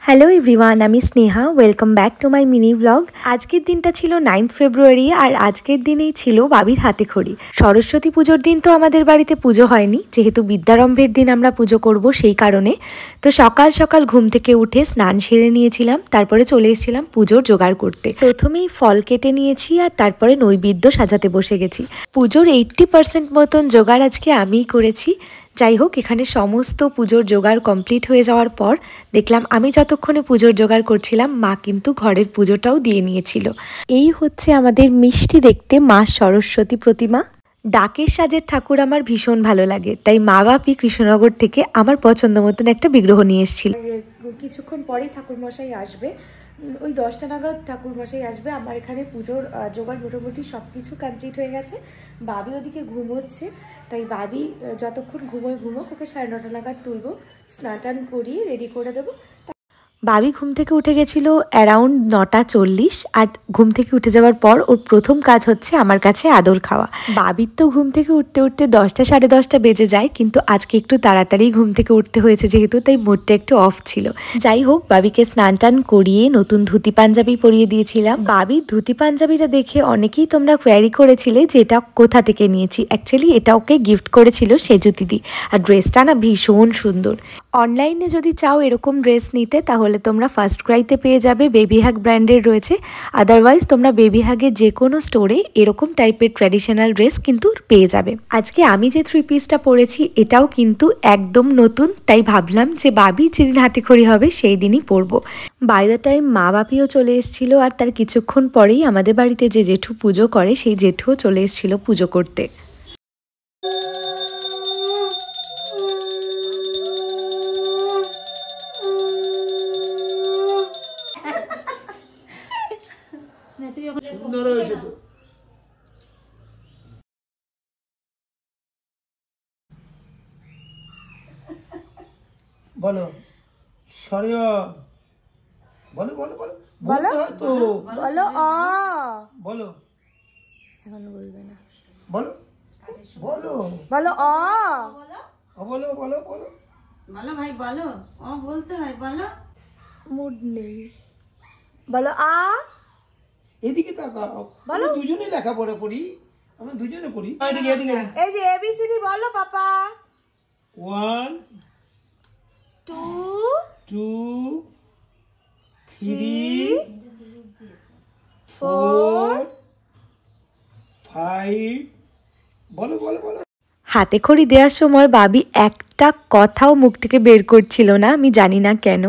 Hello everyone, আমি Sneha. Welcome back to my mini blog. আজকের দিনটা ছিল 9 ফেব্রুয়ারি আর আজকের দিনেই ছিল বাবির হাতে খড়ি। সরস্বতী পুজোর দিন তো আমাদের বাড়িতে পুজো হয়নি, যেহেতু বিদ্যারম্ভের দিন আমরা পুজো করব সেই কারণে। তো সকাল সকাল ঘুম থেকে উঠে স্নান সেরে নিয়েছিলাম, তারপরে চলে এসেছিলাম পুজোর জোগাড় করতে। প্রথমেই ফল কেটে নিয়েছি আর তারপরে নৈবেদ্য সাজাতে বসে গেছি। পুজোর 80% মতন জোগাড় আজকে আমিই করেছি। যাই হোক, এখানে সমস্ত পুজোর জোগাড় কমপ্লিট হয়ে যাওয়ার পর দেখলাম আমি যতক্ষণে পুজোর জোগাড় করছিলাম মা কিন্তু ঘরের পুজোটাও দিয়ে নিয়েছিল। এই হচ্ছে আমাদের মিষ্টি দেখতে মা সরস্বতী প্রতিমা। ডাকের সাজের ঠাকুর আমার ভীষণ ভালো লাগে, তাই মা বাপি কৃষ্ণনগর থেকে আমার পছন্দ মতন একটা বিগ্রহ নিয়ে এসেছিল। কিছুক্ষণ পরেই ঠাকুরমশাই আসবে, ওই 10টা নাগাদ ঠাকুরমশাই আসবে। আমার এখানে পুজোর জোগাড় মোটামুটি সব কিছু কমপ্লিট হয়ে গেছে। বাবি ওদিকে ঘুমোচ্ছে, তাই বাবি যতক্ষণ ঘুমোক, ওকে 9:30 নাগাদ তুলবো, স্নান টান করিয়ে রেডি করে দেবো। বাবি ঘুম থেকে উঠে গেছিল অ্যারাউন্ড 9:40, আর ঘুম থেকে উঠে যাওয়ার পর ওর প্রথম কাজ হচ্ছে আমার কাছে আদর খাওয়া। বাবির তো ঘুম থেকে উঠতে উঠতে 10টা 10:30 বেজে যায়, কিন্তু আজকে একটু তাড়াতাড়ি ঘুম থেকে উঠতে হয়েছে যেহেতু, তাই মুডটা একটু অফ ছিল। যাই হোক, বাবিকে স্নান টান করিয়ে নতুন ধুতি পাঞ্জাবি পরিয়ে দিয়েছিলাম। বাবির ধুতি পাঞ্জাবিটা দেখে অনেকেই তোমরা কোয়ারি করেছিলে যে এটা কোথা থেকে নিয়েছি। অ্যাকচুয়ালি এটা ওকে গিফট করেছিল সেজু দিদি, আর ড্রেসটা না ভীষণ সুন্দর। অনলাইনে যদি চাও এরকম ড্রেস নিতে তাহলে তোমরা ফার্স্ট ক্রাইতে পেয়ে যাবে, বেবি হাগ ব্র্যান্ডের রয়েছে। আদারওয়াইজ তোমরা বেবি হাগের যে কোনো স্টোরে এরকম টাইপের ট্র্যাডিশনাল ড্রেস কিন্তু পেয়ে যাবে। আজকে আমি যে 3 পিসটা পরেছি এটাও কিন্তু একদম নতুন, তাই ভাবলাম যে বাবির যেদিন হাতে খড়ি হবে সেই দিনই পরবো। বাই দ্য টাইম মা বাপিও চলে এসেছিল, আর তার কিছুক্ষণ পরেই আমাদের বাড়িতে যে জেঠু পুজো করে সেই জেঠুও চলে এসেছিল পুজো করতে। বলো সরিয়, বলো বলো বলো বলো তো বলো আ বলো, এখন বলবে না, বলো বলো বলো আ বলো বলো বলো বলো ভাই বলো, ও বলতে হয়, বলো। মুড নেই, বলো আ। এদিকে তাকাও, বলো। দুজনে লেখাপড়া করি, আমরা দুজনে করি। এদিকে এদিকে, এই যে এবিসিডি বলো পাপা। 1 2 2 3 4 5 বলো বলো বলো। হাতে খড়ি দেওয়ার সময় বাবি একটা কথাও মুখ থেকে বের করছিল না, আমি জানি না কেন।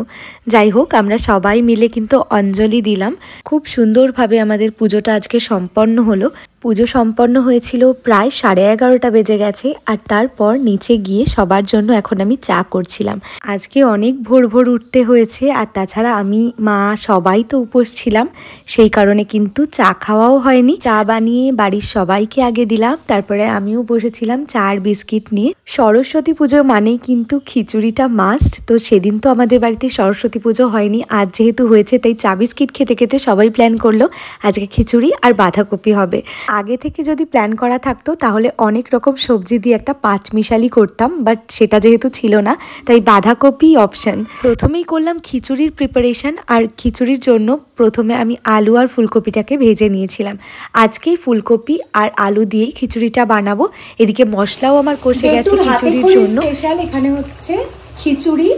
যাই হোক, আমরা সবাই মিলে কিন্তু অঞ্জলি দিলাম। খুব সুন্দরভাবে আমাদের পুজোটা আজকে সম্পন্ন হলো। পুজো সম্পন্ন হয়েছিল প্রায় 11:30 বেজে গেছে, আর তারপর নিচে গিয়ে সবার জন্য এখন আমি চা করছিলাম। আজকে অনেক ভোর ভোর উঠতে হয়েছে, আর তাছাড়া আমি মা সবাই তো উপোস ছিলাম, সেই কারণে কিন্তু চা খাওয়াও হয়নি। চা বানিয়ে বাড়ির সবাইকে আগে দিলাম, তারপরে আমিও বসেছিলাম চা আর বিস্কিট নিয়ে। সরস্বতী পুজো মানেই কিন্তু খিচুড়িটা মাস্ট, তো সেদিন তো আমাদের বাড়িতে সরস্বতী পুজো হয়নি, আজ যেহেতু হয়েছে তাই চা বিস্কিট খেতে খেতে সবাই প্ল্যান করলো আজকে খিচুড়ি আর বাঁধাকপি হবে। আগে থেকে যদি প্ল্যান করা থাকতো তাহলে অনেক রকম সবজি দিয়ে একটা পাঁচমিশালি করতাম, বাট সেটা যেহেতু ছিল না তাই বাঁধাকপি অপশন। প্রথমেই করলাম খিচুড়ির প্রিপারেশন, আর খিচুড়ির জন্য প্রথমে আমি আলু আর ফুলকপিটাকে ভেজে নিয়েছিলাম। আজকেই ফুলকপি আর আলু দিয়েই খিচুড়িটা বানাবো। এদিকে মশলাও আমার কষে গেছে খিচুড়ির জন্য। স্পেশাল এখানে হচ্ছে খিচুড়ি,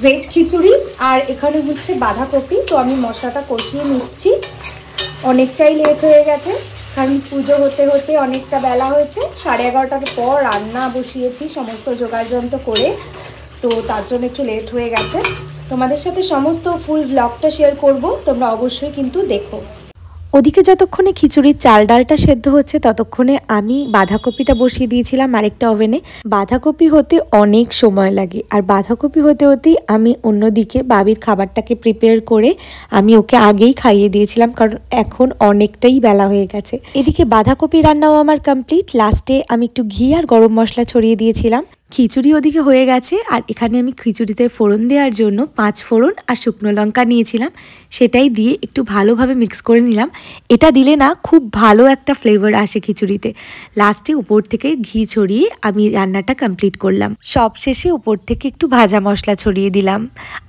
ভেজ খিচুড়ি, আর এখানে হচ্ছে বাঁধাকপি। তো আমি মশলাটা কষিয়ে নিচ্ছি। অনেকটাই লেট হয়ে গেছে, কারণ পুজো হতে হতে অনেকটা বেলা হয়েছে। 11:30টার পর রান্না বসিয়েছি সমস্ত জোগাড় যন্ত্র করে, তো তার জন্য একটু লেট হয়ে গেছে। তোমাদের সাথে সমস্ত ফুল ব্লগটা শেয়ার করব, তোমরা অবশ্যই কিন্তু দেখো। ওদিকে যতক্ষণে খিচুড়ির চাল ডালটা সেদ্ধ হচ্ছে ততক্ষণে আমি বাঁধাকপিটা বসিয়ে দিয়েছিলাম আরেকটা ওভেনে। বাঁধাকপি হতে অনেক সময় লাগে, আর বাঁধাকপি হতে হতেই আমি অন্যদিকে বাবির খাবারটাকে প্রিপেয়ার করে আমি ওকে আগেই খাইয়ে দিয়েছিলাম, কারণ এখন অনেকটাই বেলা হয়ে গেছে। এদিকে বাঁধাকপি রান্নাও আমার কমপ্লিট। লাস্টে আমি একটু ঘি আর গরম মশলা ছড়িয়ে দিয়েছিলাম। খিচুড়ি ওদিকে হয়ে গেছে আর এখানে আমি খিচুড়িতে ফোড়ন দেওয়ার জন্য 5 ফোড়ন আর শুকনো লঙ্কা নিয়েছিলাম, সেটাই দিয়ে একটু ভালোভাবে মিক্স করে নিলাম। এটা দিলে না খুব ভালো একটা ফ্লেভার আসে খিচুড়িতে। লাস্টে উপর থেকে ঘি ছড়িয়ে আমি রান্নাটা কমপ্লিট করলাম। সব শেষে উপর থেকে একটু ভাজা মশলা ছড়িয়ে দিলাম।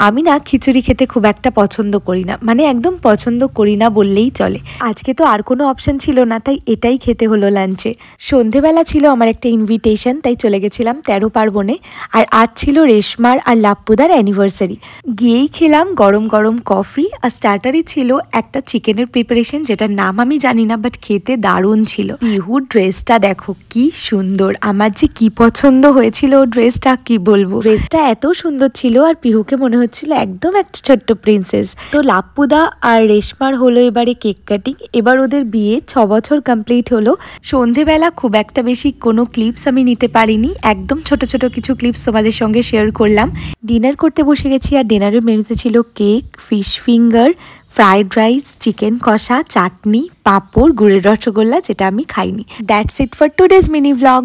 আমি না খিচুড়ি খেতে খুব একটা পছন্দ করি না, মানে একদম পছন্দ করি না বললেই চলে। আজকে তো আর কোনো অপশন ছিল না, তাই এটাই খেতে হলো লাঞ্চে। সন্ধেবেলা ছিল আমার একটা ইনভিটেশন, তাই চলে গেছিলাম 13 পার্বণে। আর আজ ছিল রেশমার আর লাপ্পুদার অ্যানিভার্সারি। গিয়েই খেলাম গরম গরম কফি, আর স্টার্টারে ছিল একটা চিকেনের প্রিপারেশন, যেটার নাম আমি জানি না, বাট খেতে দারুণ ছিল। পিহুর ড্রেসটা দেখো কি সুন্দর, আমার যে কি পছন্দ হয়েছিল ড্রেসটা, কি বলবো। ড্রেসটা এত সুন্দর ছিল আর পিহুকে মনে হচ্ছিল একদম একটা ছোট্ট প্রিন্সেস। তো লাপ্পুদা আর রেশমার হলো এবারে কেক কাটিং। এবার ওদের বিয়ে 6 বছর কমপ্লিট হলো। সন্ধেবেলা খুব একটা বেশি কোনো ক্লিপস আমি নিতে পারিনি, একদম ছোট ছোট কিছু ক্লিপস তোমাদের সঙ্গে শেয়ার করলাম। ডিনার করতে বসে গেছি আর ডিনারের মেনুতে ছিল cake, fish finger, fried rice, chicken কষা, চাটনি, পাঁপড়, গুড়ের রসগোল্লা, যেটা আমি খাইনি। That's it for today's mini blog.